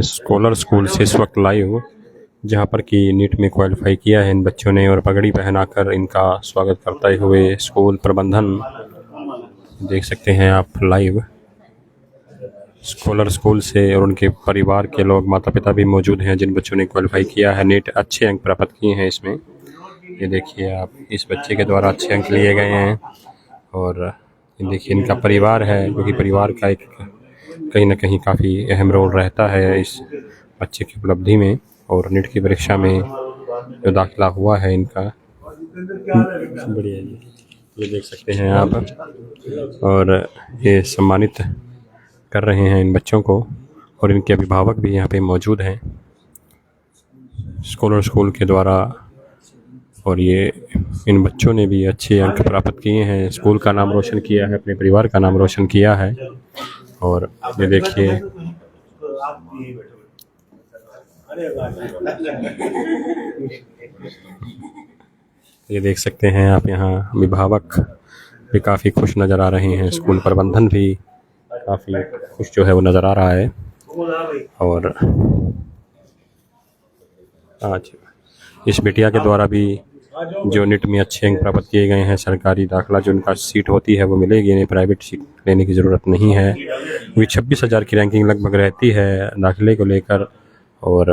Scholar school से इस वक्त लाइव, जहां पर कि नीट में क्वालिफाई किया है इन बच्चों ने, और पगड़ी पहनाकर इनका स्वागत करते हुए स्कूल प्रबंधन देख सकते हैं आप लाइव। स्कॉलर स्कूल से और उनके परिवार के लोग, माता पिता भी मौजूद हैं जिन बच्चों ने क्वालिफाई किया है, नीट अच्छे अंक प्राप्त किए हैं इसमें। ये देखिए आप, इस बच्चे के द्वारा अच्छे अंक लिए गए हैं। और देखिए इनका परिवार है, क्योंकि परिवार का एक कहीं ना कहीं काफ़ी अहम रोल रहता है इस बच्चे की उपलब्धि में। और नीट की परीक्षा में जो दाखिला हुआ है इनका, बढ़िया जी, ये देख सकते हैं आप। और ये सम्मानित कर रहे हैं इन बच्चों को, और इनके अभिभावक भी यहाँ पे मौजूद हैं स्कॉलर स्कूल के द्वारा। और ये इन बच्चों ने भी अच्छे अंक प्राप्त किए हैं, स्कूल का नाम रोशन किया है, अपने परिवार का नाम रोशन किया है। और ये देखिए, ये देख सकते हैं आप, यहाँ अभिभावक भी काफ़ी खुश नज़र आ रहे हैं, स्कूल प्रबंधन भी काफ़ी खुश जो है वो नज़र आ रहा है। और आज इस बिटिया के द्वारा भी जो नीट में अच्छे अंक प्राप्त किए गए हैं, सरकारी दाखिला जो उनका सीट होती है वो मिलेगी, इन्हें प्राइवेट सीट लेने की ज़रूरत नहीं है, क्योंकि 26,000 की रैंकिंग लगभग रहती है दाखिले को लेकर। और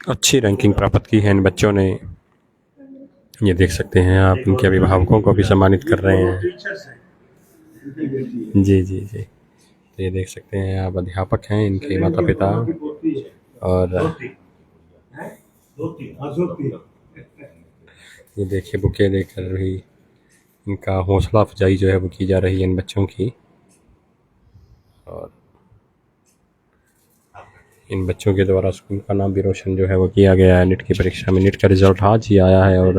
अच्छी रैंकिंग प्राप्त की है इन बच्चों ने। ये देख सकते हैं आप, इनके अभिभावकों को भी सम्मानित कर रहे हैं। जी जी जी, तो ये देख सकते हैं आप, अध्यापक हैं इनके माता पिता। और ये देखिए, बुके देकर भी इनका हौसला अफजाई जो है वो की जा रही है इन बच्चों की। और इन बच्चों के द्वारा स्कूल का नाम भी रोशन जो है वो किया गया है नीट की परीक्षा में। नीट का रिजल्ट आज ही आया है। और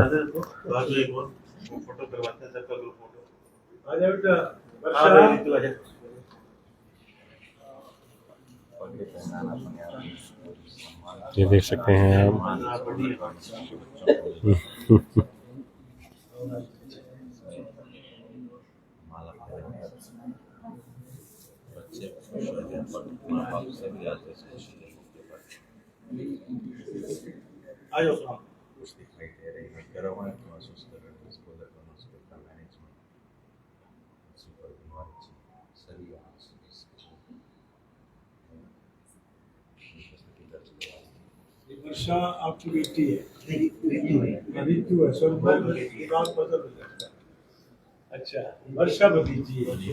ये देख सकते हैं आप। वर्षा आपकी बेटी है? ऋतु है, सर नाम बदल जाता है। अच्छा, वर्षा भतीजी है। अभी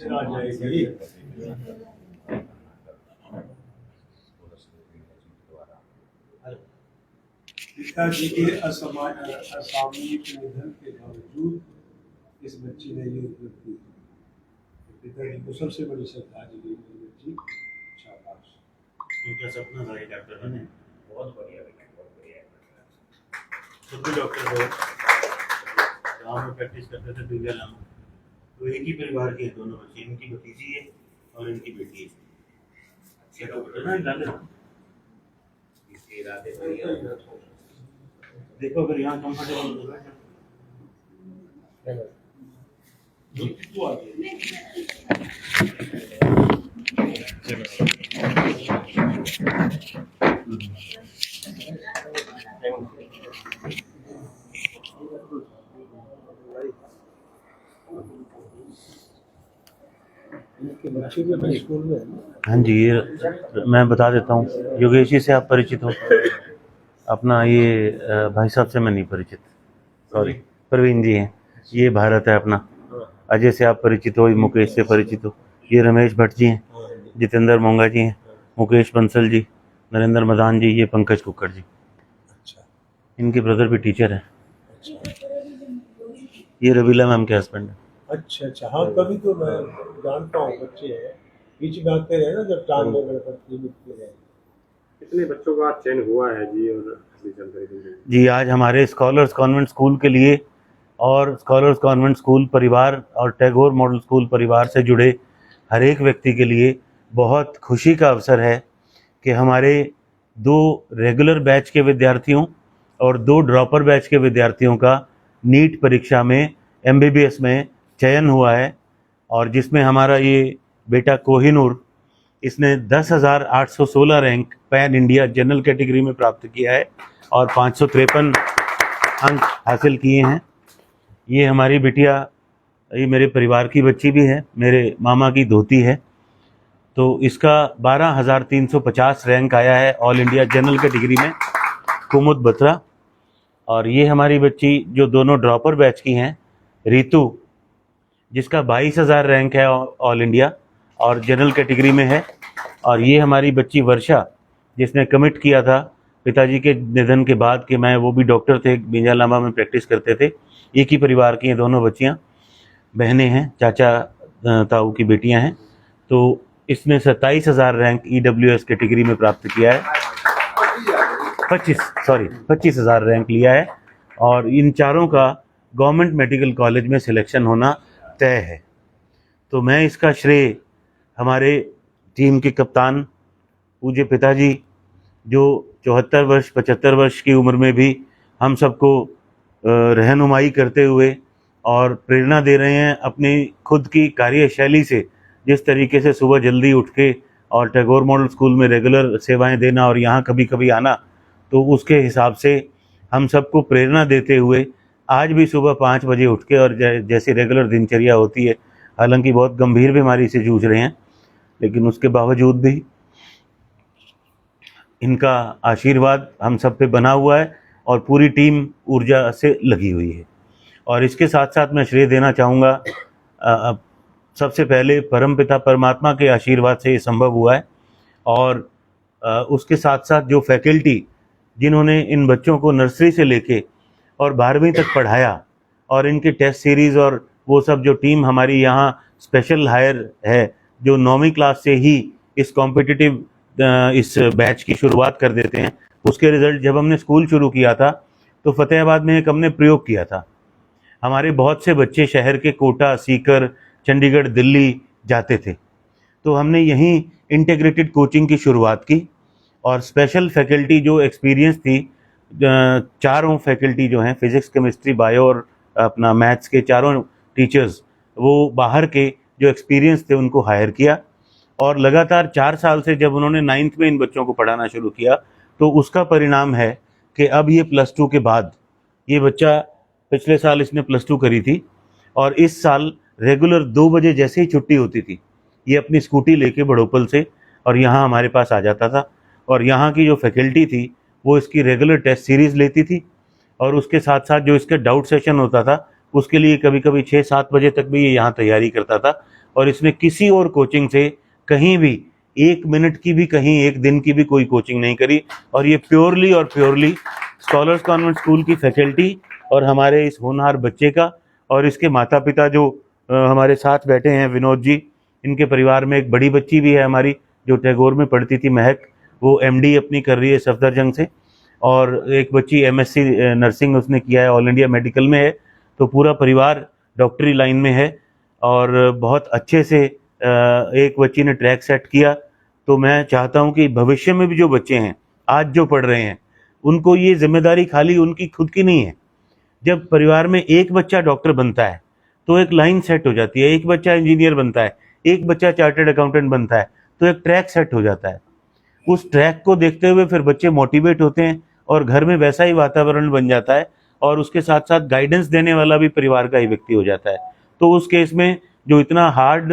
आ जाएगी। पिताजी के असामयिक निधन के बावजूद इस बच्ची ने ये उपलब्धि की। पिताजी को सबसे बड़ी श्रद्धांजलि बच्ची। शाबाश। उनका सपना था डॉक्टर बने। बहुत बढ़िया बेटा, बहुत बढ़िया। खुद भी डॉक्टर हो, गाँव में प्रैक्टिस करते थे दुर्गा नाम। तो एक ही परिवार के दोनों बच्चे, इनकी भतीजी है और इनकी बेटी है। अच्छा डॉक्टर ना इरादे, इसके इरादे देखो, अगर यहाँ कंफर्टेबल हो रहा है स्कूल में। हाँ जी, ये मैं बता देता हूँ। योगेश जी से आप परिचित हो? अपना ये भाई साहब से मैं नहीं परिचित, सॉरी, प्रवीण जी हैं। ये भारत है अपना। अजय से आप परिचित हो, मुकेश से परिचित हो। ये रमेश भट्ट जी हैं, जितेंद्र मोंगा जी हैं, मुकेश बंसल जी, नरेंद्र मदान जी, ये पंकज कुक्कड़ जी। अच्छा, इनके ब्रदर भी टीचर हैं। ये रवीला मैम के हस्बैंड हैं। अच्छा अच्छा, हाँ तभी तो मैं जानता हूँ। बच्चे हैं बीच में आते रहे ना, जब टांग में गणपति लिखते रहे। कितने बच्चों का चयन हुआ है जी? और जानकारी जी, आज हमारे स्कॉलर्स कॉन्वेंट स्कूल के लिए और स्कॉलर्स कॉन्वेंट स्कूल परिवार और टैगोर मॉडल स्कूल परिवार से जुड़े हर एक व्यक्ति के लिए बहुत खुशी का अवसर है कि हमारे 2 रेगुलर बैच के विद्यार्थियों और 2 ड्रॉपर बैच के विद्यार्थियों का नीट परीक्षा में MBBS में चयन हुआ है, और जिसमें हमारा ये बेटा कोहिनूर, इसने 10,816 rank pan India general category में प्राप्त किया है और 553 अंक हासिल किए हैं। ये हमारी बिटिया, ये मेरे परिवार की बच्ची भी है, मेरे मामा की धोती है। तो इसका 12,350 रैंक आया है ऑल इंडिया जनरल कैटेगरी में, कुमुद बत्रा। और ये हमारी बच्ची जो दोनों ड्रॉपर बैच की हैं, रीतु, जिसका 22,000 रैंक है ऑल इंडिया और जनरल कैटेगरी में है। और ये हमारी बच्ची वर्षा, जिसने कमिट किया था पिताजी के निधन के बाद कि मैं, वो भी डॉक्टर थे, बिंजालामा में प्रैक्टिस करते थे। एक ही परिवार की हैं दोनों बच्चियां, बहनें हैं, चाचा ताऊ की बेटियां हैं। तो इसने 27,000 रैंक EWS कैटेगरी में प्राप्त किया है, 25,000 रैंक लिया है। और इन चारों का गवर्नमेंट मेडिकल कॉलेज में सिलेक्शन होना तय है। तो मैं इसका श्रेय हमारे टीम के कप्तान पूज्य पिताजी, जो 74 वर्ष 75 वर्ष की उम्र में भी हम सबको रहनुमाई करते हुए और प्रेरणा दे रहे हैं अपनी खुद की कार्यशैली से। जिस तरीके से सुबह जल्दी उठ के और टैगोर मॉडल स्कूल में रेगुलर सेवाएं देना और यहाँ कभी कभी आना, तो उसके हिसाब से हम सबको प्रेरणा देते हुए आज भी सुबह 5 बजे उठ के और जैसी रेगुलर दिनचर्या होती है, हालांकि बहुत गंभीर बीमारी से जूझ रहे हैं, लेकिन उसके बावजूद भी इनका आशीर्वाद हम सब पे बना हुआ है और पूरी टीम ऊर्जा से लगी हुई है। और इसके साथ साथ मैं श्रेय देना चाहूँगा सबसे पहले परमपिता परमात्मा के आशीर्वाद से ये संभव हुआ है, और उसके साथ साथ जो फैकल्टी जिन्होंने इन बच्चों को नर्सरी से लेके और 12वीं तक पढ़ाया, और इनके टेस्ट सीरीज़ और वो सब जो टीम हमारी यहाँ स्पेशल हायर है, जो 9वीं क्लास से ही इस कॉम्पिटिटिव इस बैच की शुरुआत कर देते हैं। उसके रिज़ल्ट जब हमने स्कूल शुरू किया था तो फतेहाबाद में एक हमने प्रयोग किया था। हमारे बहुत से बच्चे शहर के कोटा, सीकर, चंडीगढ़, दिल्ली जाते थे, तो हमने यहीं इंटीग्रेटेड कोचिंग की शुरुआत की। और स्पेशल फैकल्टी जो एक्सपीरियंस थी, चारों फैकल्टी जो हैं, फिज़िक्स, केमिस्ट्री, बायो और अपना मैथ्स के चारों टीचर्स, वो बाहर के जो एक्सपीरियंस थे उनको हायर किया। और लगातार 4 साल से जब उन्होंने 9th में इन बच्चों को पढ़ाना शुरू किया, तो उसका परिणाम है कि अब ये +2 के बाद, ये बच्चा पिछले साल इसने +2 करी थी, और इस साल रेगुलर 2 बजे जैसे ही छुट्टी होती थी, ये अपनी स्कूटी लेके बड़ोपल से और यहाँ हमारे पास आ जाता था। और यहाँ की जो फैकल्टी थी वो इसकी रेगुलर टेस्ट सीरीज़ लेती थी, और उसके साथ साथ जो इसका डाउट सेशन होता था उसके लिए कभी कभी 6-7 बजे तक भी ये यहाँ तैयारी करता था। और इसमें किसी और कोचिंग से कहीं भी 1 मिनट की भी, कहीं 1 दिन की भी कोई कोचिंग नहीं करी, और ये प्योरली स्कॉलर्स कॉन्वेंट स्कूल की फैकल्टी और हमारे इस होनहार बच्चे का और इसके माता पिता जो हमारे साथ बैठे हैं, विनोद जी, इनके परिवार में एक बड़ी बच्ची भी है हमारी जो टैगोर में पढ़ती थी, महक, वो MD अपनी कर रही है सफदरजंग से, और एक बच्ची MSc नर्सिंग उसने किया है, ऑल इंडिया मेडिकल में है। तो पूरा परिवार डॉक्टरी लाइन में है और बहुत अच्छे से एक बच्ची ने ट्रैक सेट किया। तो मैं चाहता हूं कि भविष्य में भी जो बच्चे हैं आज जो पढ़ रहे हैं, उनको ये जिम्मेदारी खाली उनकी खुद की नहीं है। जब परिवार में एक बच्चा डॉक्टर बनता है तो एक लाइन सेट हो जाती है, एक बच्चा इंजीनियर बनता है, एक बच्चा चार्टर्ड अकाउंटेंट बनता है, तो एक ट्रैक सेट हो जाता है। उस ट्रैक को देखते हुए फिर बच्चे मोटिवेट होते हैं और घर में वैसा ही वातावरण बन जाता है, और उसके साथ साथ गाइडेंस देने वाला भी परिवार का ही व्यक्ति हो जाता है। तो उस केस में जो इतना हार्ड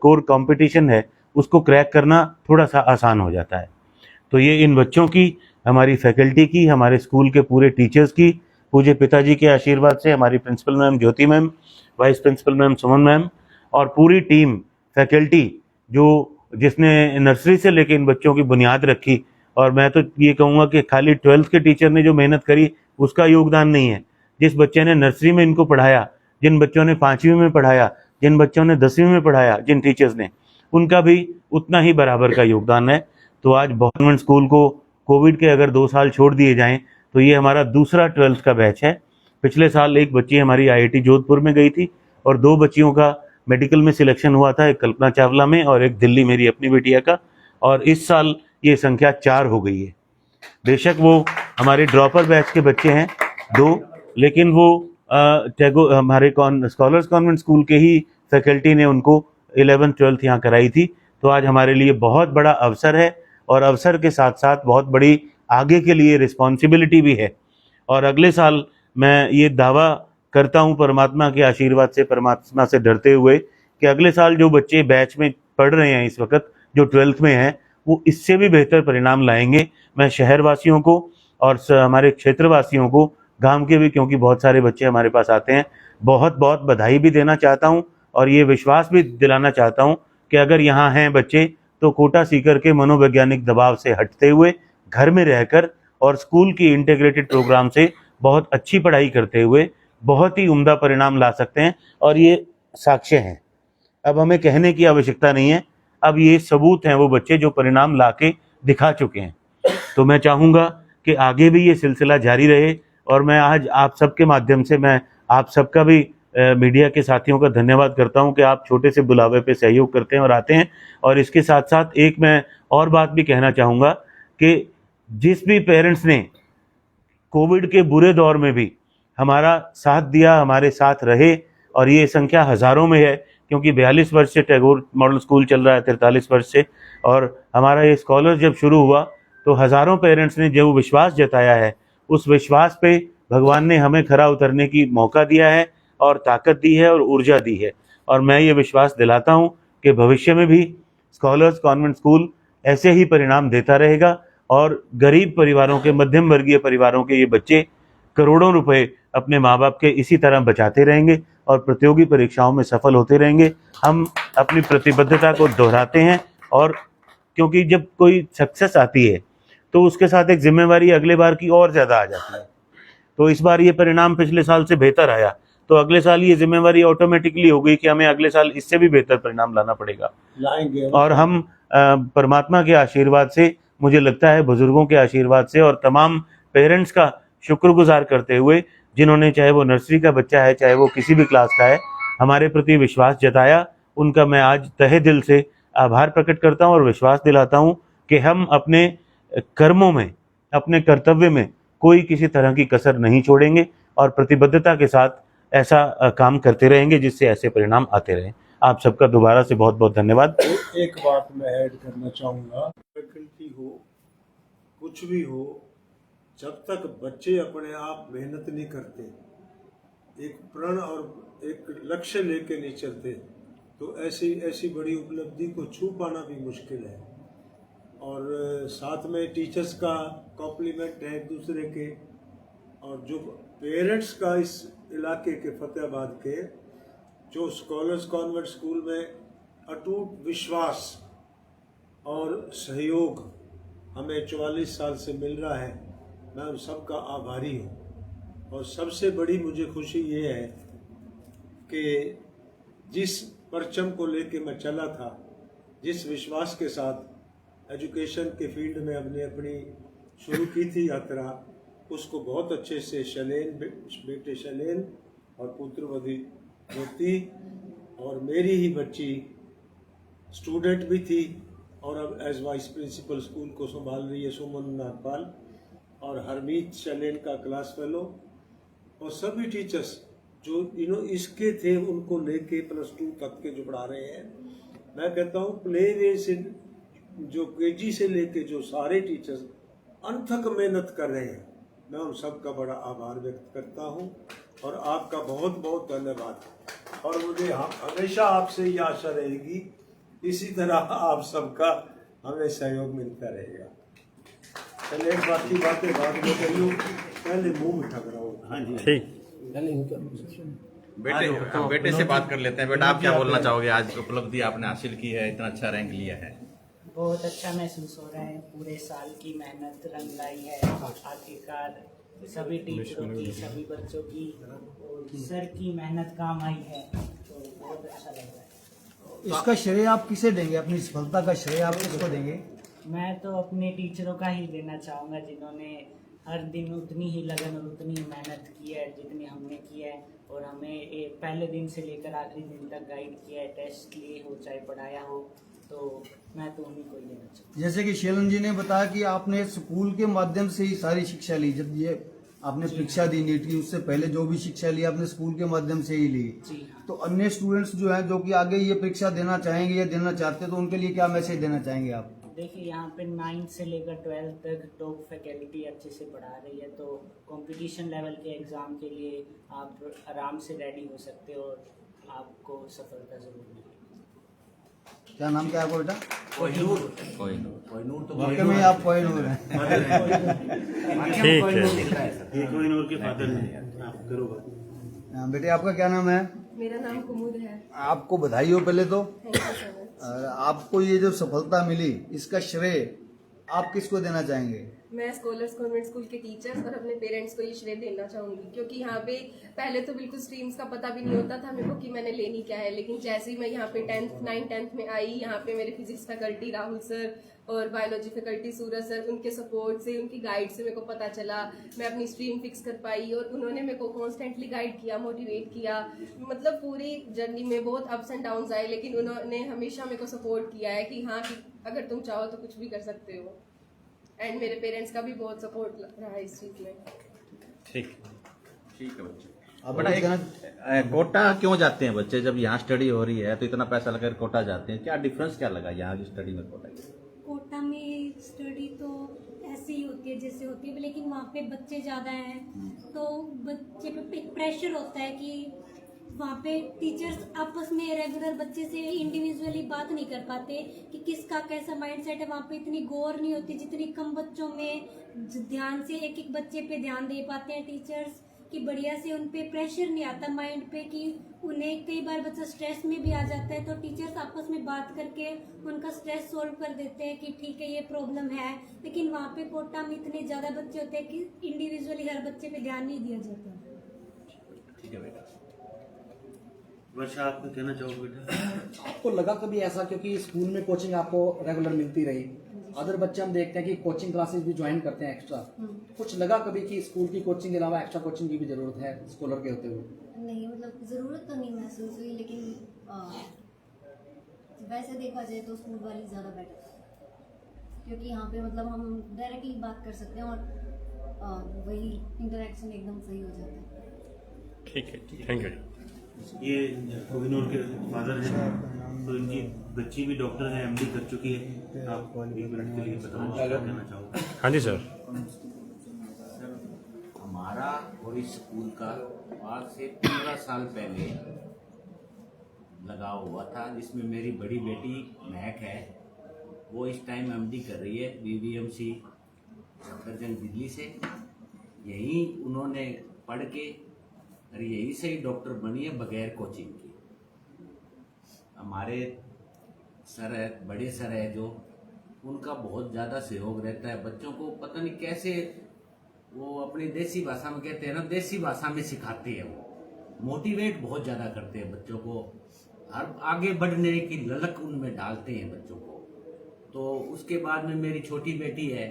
कोर कंपटीशन है उसको क्रैक करना थोड़ा सा आसान हो जाता है। तो ये इन बच्चों की, हमारी फैकल्टी की, हमारे स्कूल के पूरे टीचर्स की, पूज्य पिताजी के आशीर्वाद से, हमारी प्रिंसिपल मैम ज्योति मैम, वाइस प्रिंसिपल मैम सुमन मैम, और पूरी टीम फैकल्टी जिसने नर्सरी से लेकर इन बच्चों की बुनियाद रखी। और मैं तो ये कहूँगा कि खाली 12th के टीचर ने जो मेहनत करी उसका योगदान नहीं है। जिस बच्चे ने नर्सरी में इनको पढ़ाया, जिन बच्चों ने 5वीं में पढ़ाया, जिन बच्चों ने 10वीं में पढ़ाया, जिन टीचर्स ने, उनका भी उतना ही बराबर का योगदान है। तो आज गवर्नमेंट स्कूल को कोविड के अगर 2 साल छोड़ दिए जाएं तो ये हमारा दूसरा 12th का बैच है। पिछले साल एक बच्ची हमारी IIT जोधपुर में गई थी और 2 बच्चियों का मेडिकल में सिलेक्शन हुआ था, एक कल्पना चावला में और एक दिल्ली मेरी अपनी बिटिया का, और इस साल ये संख्या 4 हो गई है। बेशक वो हमारे ड्रॉपर बैच के बच्चे हैं 2, लेकिन वो हमारे स्कॉलर्स कॉन्वेंट स्कूल के ही फैकल्टी ने उनको 11th-12th यहाँ कराई थी। तो आज हमारे लिए बहुत बड़ा अवसर है, और अवसर के साथ साथ बहुत बड़ी आगे के लिए रिस्पॉन्सिबिलिटी भी है। और अगले साल मैं ये दावा करता हूँ परमात्मा के आशीर्वाद से, परमात्मा से डरते हुए, कि अगले साल जो बच्चे बैच में पढ़ रहे हैं इस वक्त, जो 12th में हैं, वो इससे भी बेहतर परिणाम लाएंगे। मैं शहरवासियों को और हमारे क्षेत्रवासियों को, गांव के भी, क्योंकि बहुत सारे बच्चे हमारे पास आते हैं, बहुत बहुत बधाई भी देना चाहता हूं, और ये विश्वास भी दिलाना चाहता हूं कि अगर यहाँ हैं बच्चे तो कोटा सीकर के मनोवैज्ञानिक दबाव से हटते हुए घर में रहकर और स्कूल की इंटीग्रेटेड प्रोग्राम से बहुत अच्छी पढ़ाई करते हुए बहुत ही उम्दा परिणाम ला सकते हैं। और ये साक्ष्य हैं, अब हमें कहने की आवश्यकता नहीं है, अब ये सबूत हैं वो बच्चे जो परिणाम ला के दिखा चुके हैं। तो मैं चाहूँगा कि आगे भी ये सिलसिला जारी रहे, और मैं आज आप सबके माध्यम से मैं आप सबका भी मीडिया के साथियों का धन्यवाद करता हूं कि आप छोटे से बुलावे पे सहयोग करते हैं और आते हैं। और इसके साथ साथ एक मैं और बात भी कहना चाहूँगा कि जिस भी पेरेंट्स ने कोविड के बुरे दौर में भी हमारा साथ दिया, हमारे साथ रहे, और ये संख्या हज़ारों में है, क्योंकि 42 वर्ष से टैगोर मॉडल स्कूल चल रहा है, 43 वर्ष से, और हमारा ये स्कॉलर जब शुरू हुआ तो हज़ारों पेरेंट्स ने जो विश्वास जताया है, उस विश्वास पे भगवान ने हमें खरा उतरने की मौका दिया है, और ताकत दी है, और ऊर्जा दी है। और मैं ये विश्वास दिलाता हूँ कि भविष्य में भी स्कॉलर्स कॉन्वेंट स्कूल ऐसे ही परिणाम देता रहेगा, और गरीब परिवारों के, मध्यम वर्गीय परिवारों के ये बच्चे करोड़ों रुपए अपने माँ बाप के इसी तरह बचाते रहेंगे, और प्रतियोगी परीक्षाओं में सफल होते रहेंगे। हम अपनी प्रतिबद्धता को दोहराते हैं, और क्योंकि जब कोई सक्सेस आती है तो उसके साथ एक जिम्मेवारी अगले बार की और ज़्यादा आ जाती है। तो इस बार ये परिणाम पिछले साल से बेहतर आया, तो अगले साल ये जिम्मेवारी ऑटोमेटिकली हो गई कि हमें अगले साल इससे भी बेहतर परिणाम लाना पड़ेगा, लाएंगे। और हम परमात्मा के आशीर्वाद से, मुझे लगता है बुजुर्गों के आशीर्वाद से, और तमाम पेरेंट्स का शुक्रगुजार करते हुए, जिन्होंने, चाहे वो नर्सरी का बच्चा है, चाहे वो किसी भी क्लास का है, हमारे प्रति विश्वास जताया, उनका मैं आज तहे दिल से आभार प्रकट करता हूँ, और विश्वास दिलाता हूँ कि हम अपने कर्मों में, अपने कर्तव्य में कोई किसी तरह की कसर नहीं छोड़ेंगे, और प्रतिबद्धता के साथ ऐसा काम करते रहेंगे जिससे ऐसे परिणाम आते रहें। आप सबका दोबारा से बहुत बहुत धन्यवाद। एक बात मैं ऐड करना चाहूँगा, फैकल्टी हो, कुछ भी हो, जब तक बच्चे अपने आप मेहनत नहीं करते, एक प्रण और एक लक्ष्य लेके नहीं चलते, तो ऐसी बड़ी उपलब्धि को छू पाना भी मुश्किल है। और साथ में टीचर्स का कॉम्प्लीमेंट है एक दूसरे के, और जो पेरेंट्स का इस इलाके के फतेहाबाद के, जो स्कॉलर्स कॉन्वेंट स्कूल में अटूट विश्वास और सहयोग हमें 44 साल से मिल रहा है, मैं उन सबका आभारी हूँ। और सबसे बड़ी मुझे खुशी ये है कि जिस परचम को लेके मैं चला था, जिस विश्वास के साथ एजुकेशन के फील्ड में हमने अपनी शुरू की थी यात्रा, उसको बहुत अच्छे से बेटे शैलेन और पुत्रवधि ज्योति और मेरी ही बच्ची स्टूडेंट भी थी, और अब एज वाइस प्रिंसिपल स्कूल को संभाल रही है सुमन नागपाल, और हरमीत शैलेन का क्लास फेलो, और सभी टीचर्स जो इसके थे उनको लेके +2 तक के जो पढ़ा रहे हैं। मैं कहता हूँ प्ले वे से जो केजी से लेके जो सारे टीचर्स अनथक मेहनत कर रहे हैं, मैं उन सब का बड़ा आभार व्यक्त करता हूँ, और आपका बहुत बहुत धन्यवाद। और मुझे हमेशा आपसे ये आशा रहेगी, इसी तरह आप सबका हमें सहयोग मिलता रहेगा। चलिए, एक बाकी बातें बाद में करियो, पहले मुंह मीठा कराओ। हाँ जी, ठीक। बेटे से बात कर लेते हैं। बेटा, आप क्या बोलना चाहोगे? आज उपलब्धि आपने हासिल की है, इतना अच्छा रैंक लिया है। बहुत अच्छा महसूस हो रहा है, पूरे साल की मेहनत रंग लाई है। आखिरकार सभी टीचरों की, सभी बच्चों की, सर की मेहनत काम आई है, तो बहुत अच्छा लग रहा है। इसका श्रेय आप किसे देंगे? अपनी सफलता का श्रेय आप किसको देंगे? मैं तो अपने टीचरों का ही देना चाहूँगा, जिन्होंने हर दिन उतनी ही लगन और उतनी ही मेहनत की है जितनी हमने की है, और हमें पहले दिन से लेकर आखिरी दिन तक गाइड किया है, टेस्ट लिए हो चाहे पढ़ाया हो, तो मैं तो उन्हीं को ही देना चाहूँगा। जैसे कि शेलन जी ने बताया कि आपने स्कूल के माध्यम से ही सारी शिक्षा ली, जब ये आपने परीक्षा दी नीट की उससे पहले जो भी शिक्षा ली आपने स्कूल के माध्यम से ही ली। जी हाँ। तो अन्य स्टूडेंट्स जो हैं जो कि आगे ये परीक्षा देना चाहेंगे या देना चाहते हैं, तो उनके लिए क्या मैसेज देना चाहेंगे आप? देखिए यहाँ पे 9th से लेकर 12th तक टॉप फैकल्टी अच्छे से पढ़ा रही है, तो कंपटीशन लेवल के एग्ज़ाम के लिए आप आराम से रेडी हो सकते हो और आपको सफलता जरूर मिलेगी। क्या नाम क्या है आपका बेटा? कोहिनूर तो वाकई में आप कोहिनूर हैं। ठीक है। ये कोहिनूर के फादर हैं। आप करो बात। हाँ, बेटे आपका क्या नाम है? मेरा नाम कुमुद है। आपको बधाई हो पहले तो। Thank you so much. और आपको ये जो सफलता मिली इसका श्रेय आप किसको देना चाहेंगे? मैं स्कॉलर्स कॉन्वेंट स्कूल के टीचर्स और अपने पेरेंट्स को ये श्रेय देना चाहूंगी, क्योंकि यहाँ पे पहले तो बिल्कुल स्ट्रीम्स का पता भी नहीं होता था मेरे को कि मैंने लेनी क्या है, लेकिन जैसे ही मैं यहाँ पे 9th में आई, यहाँ पे मेरे फिजिक्स फैकल्टी राहुल सर और बायोलॉजी फैकल्टी सूरज सर, उनके सपोर्ट से, उनकी गाइड से मेरे को पता चला, मैं अपनी स्ट्रीम फिक्स कर पाई और उन्होंने मेरे को कॉन्स्टेंटली गाइड किया, मोटिवेट किया। मतलब पूरी जर्नी में बहुत अप्स एंड डाउन्स आए, लेकिन उन्होंने हमेशा मेरे को सपोर्ट किया है कि हाँ कि अगर तुम चाहो तो कुछ भी कर सकते हो। एंड मेरे पेरेंट्स का भी बहुत सपोर्ट रहा इस चीज में। ठीक है बच्चे। आप बड़ा कोटा क्यों जाते हैं बच्चे? जब यहाँ स्टडी हो रही है तो इतना पैसा लगाकर कोटा जाते हैं, क्या डिफरेंस क्या लगा यहाँ की स्टडी में कोटा की? कोटा में स्टडी तो ऐसी ही होती है जैसे होती है, लेकिन वहाँ पे बच्चे ज़्यादा हैं तो बच्चे पे एक प्रेशर होता है कि वहाँ पे टीचर्स आपस में रेगुलर बच्चे से इंडिविजुअली बात नहीं कर पाते कि किसका कैसा माइंडसेट है। वहाँ पे इतनी गौर नहीं होती जितनी कम बच्चों में ध्यान से एक एक बच्चे पे ध्यान दे पाते हैं टीचर्स, कि बढ़िया से उन पे प्रेशर नहीं आता माइंड पे, कि उन्हें कई बार बच्चा स्ट्रेस में भी आ जाता है तो टीचर्स आपस में बात करके उनका स्ट्रेस सॉल्व कर देते हैं कि ठीक है ये प्रॉब्लम है। लेकिन वहाँ पे कोटा में इतने ज़्यादा बच्चे होते हैं कि इंडिविजुअली हर बच्चे पे ध्यान नहीं दिया जाता। ठीक है बेटा। वर्षा, आप कहना चाहोगे बेटा? आपको लगा कभी ऐसा, क्योंकि स्कूल में कोचिंग आपको रेगुलर मिलती रही, अदर बच्चे हम देखते हैं कि कोचिंग क्लासेस भी ज्वाइन करते हैं एक्स्ट्रा, कुछ लगा कभी कि स्कूल की कोचिंग के अलावा एक्स्ट्रा कोचिंग की भी जरूरत है स्कॉलर के होते हुए? नहीं, मतलब ज़रूरत तो नहीं महसूस हुई, लेकिन वैसे देखा जाए तो स्कूल वाली ज़्यादा बेटर है, क्योंकि यहाँ पे मतलब हम डायरेक्टली बात कर सकते हैं और वही इंटरेक्शन एकदम सही हो जाता है। ठीक है, थैंक यू। ये कोहिनूर के फादर हैं, तो इनकी बच्ची भी डॉक्टर है, एमडी कर चुकी है। आप 1 मिनट के लिए बताना क्या कहना चाहोगे? हाँ जी सर। हमारा और इस स्कूल का आज से 15 साल पहले लगा हुआ था, जिसमें मेरी बड़ी बेटी महक है, वो इस टाइम एमडी कर रही है बीवीएमसी सफदरजंग दिल्ली से। यहीं उन्होंने पढ़ के और यहीं से ही डॉक्टर बनी है बगैर कोचिंग की। हमारे सर है, बड़े सर है जो, उनका बहुत ज़्यादा सहयोग रहता है। बच्चों को पता नहीं कैसे वो अपनी देसी भाषा में कहते हैं ना, देसी भाषा में सिखाते हैं। वो मोटिवेट बहुत ज़्यादा करते हैं बच्चों को, हर आगे बढ़ने की ललक उनमें डालते हैं बच्चों को। तो उसके बाद में मेरी छोटी बेटी है,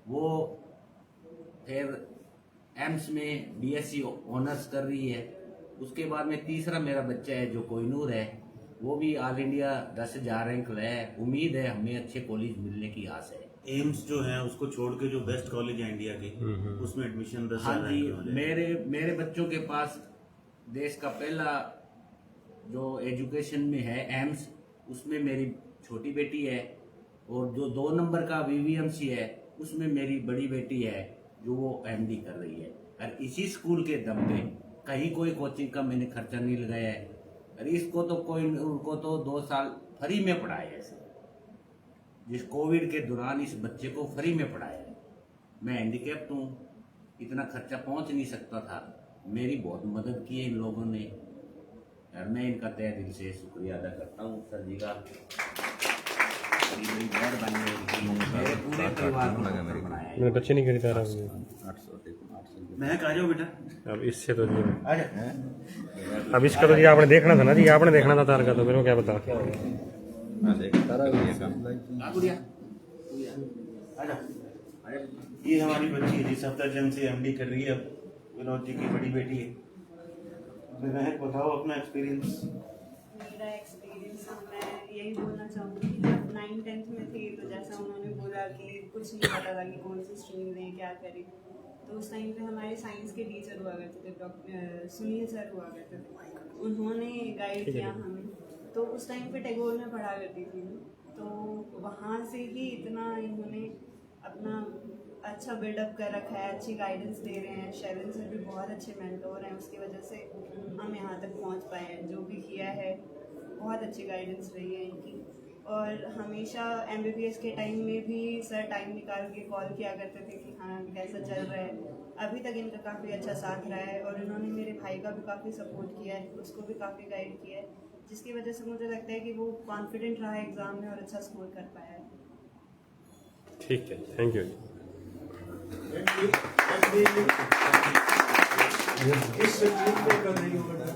वो फिर एम्स में बीएससी ऑनर्स कर रही है। उसके बाद में तीसरा मेरा बच्चा है जो कोहिनूर है, वो भी ऑल इंडिया 10,000 रैंक लाया है। उम्मीद है हमें अच्छे कॉलेज मिलने की आस है। एम्स जो है उसको छोड़ के जो बेस्ट कॉलेज है इंडिया के, उसमें एडमिशन 10,000 हाँ जी, मेरे बच्चों के पास देश का पहला जो एजुकेशन में है एम्स, उसमें मेरी छोटी बेटी है, और जो 2 नंबर का वीवीएमसी है उसमें मेरी बड़ी बेटी है जो वो एमडी कर रही है। और इसी स्कूल के दम पे कहीं कोई कोचिंग का मैंने खर्चा नहीं लगाया है। और इसको तो उनको तो 2 साल फ्री में पढ़ाया है। जिस कोविड के दौरान इस बच्चे को फ्री में पढ़ाया है। मैं हैंडीकैप्ट हूँ, इतना खर्चा पहुँच नहीं सकता था, मेरी बहुत मदद की है इन लोगों ने, और मैं इनका तहे दिल से शुक्रिया अदा करता हूँ सर जी का। मेरे पूरे परिवार को पढ़ाया है। मेरे बच्चे नहीं खरीदा रहा हूँ। महक आ जाओ बेटा। अब इससे तो जी, अब इसका तो जी आपने देखना था ना जी, आपने देखना था तार का, तो मेरे को क्या पता। आ जा। ये हमारी बच्ची है जी, सफदरजंग से एमडी कर रही है, अब विनोद जी की बड़ी बेटी है। महक बताओ अपना एक्सपीरियंस। मेरा एक्सपीरियंस मैं यही बोलना चाहूँगी कि जब 9th-10th में थी तो जैसा उन्होंने बोला कि कुछ नहीं पता था कि कौन सी स्ट्रीम लें क्या करें, तो उस टाइम पे हमारे साइंस के टीचर हुआ करते थे, डॉक्टर सुनील सर हुआ करते थे, उन्होंने गाइड किया हमें। तो उस टाइम पे टैगोर में पढ़ा करती थी, तो वहाँ से ही इतना इन्होंने अपना अच्छा बिल्डअप कर रखा है, अच्छी गाइडेंस दे रहे हैं। शेरन सर भी बहुत अच्छे मेंटोर हैं, उसकी वजह से हम यहाँ तक पहुँच पाए हैं। जो भी किया है बहुत अच्छी गाइडेंस रही है इनकी। और हमेशा MBBS के टाइम में भी सर टाइम निकाल के कॉल किया करते थे कि हाँ कैसा चल रहा है। अभी तक इनका काफ़ी अच्छा साथ रहा है और इन्होंने मेरे भाई का भी काफ़ी सपोर्ट किया है, उसको भी काफ़ी गाइड किया है, जिसकी वजह से मुझे लगता है कि वो कॉन्फिडेंट रहा है एग्ज़ाम में और अच्छा स्कोर कर पाया है। ठीक है, थैंक यू। किस स्ट्रीम में कर रही हो बेटा?